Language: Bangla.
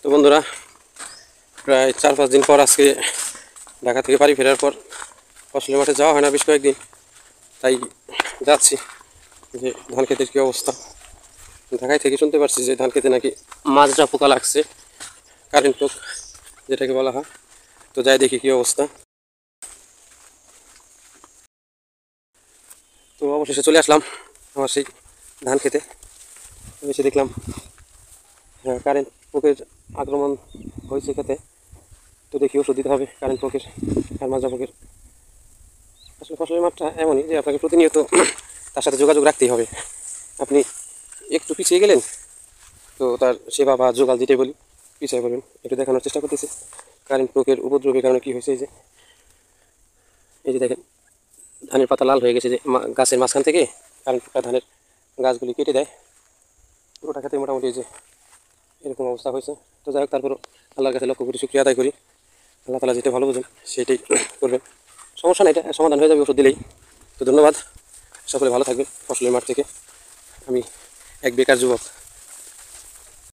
তো বন্ধুরা, প্রায় 4-5 দিন পর আজকে ঢাকা থেকে বাড়ি ফেরার পর ফসলের মাঠে যাওয়া হয় না বেশ কয়েকদিন, তাই যাচ্ছি যে ধান ক্ষেতের কী অবস্থা। ঢাকায় থেকে শুনতে পারছি যে ধান খেতে নাকি মাজরা পোকা লাগছে, কারেন্ট পোক যেটাকে বলা হয়। তো যাই দেখি কী অবস্থা। তো অবশেষে চলে আসলাম আমার সেই ধান খেতে। এসে দেখলাম কারেন্ট পোকের আক্রমণ হয়েছে খেতে। তো দেখি ওষুধ দিতে হবে কারেন্ট পোকের আর মাজরা পোকের। আসলে ফসলের মাঠটা এমনই যে আপনাকে প্রতিনিয়ত তার সাথে যোগাযোগ রাখতেই হবে। আপনি একটু পিছিয়ে গেলেন তো তার সেবা বা যোগাল দিতে বলি পিছিয়ে পড়বেন। একটু দেখানোর চেষ্টা করতেছি কারেন্ট পোকের উপদ্রবের কারণে কী হয়েছে। এই যে দেখেন, ধানের পাতা লাল হয়ে গেছে, যে গাছের মাঝখান থেকে কারেন্ট পোকা ধানের গাছগুলি কেটে দেয়। পুরোটা খেতে মোটামুটি যে এরকম অবস্থা হয়েছে। তো যাই হোক, তারপরও আল্লাহর কাছে লক্ষ্য করি, শুক্রিয়া আদায় করি। আল্লাহ তালা যেটা ভালো বোঝেন সেটাই করবেন। সমস্যা নেই, এটা সমাধান হয়ে যাবে ওষুধ দিলেই। তো ধন্যবাদ, সকলে ভালো থাকবেন। ফসলের মাঠ থেকে আমি এক বেকার যুবক।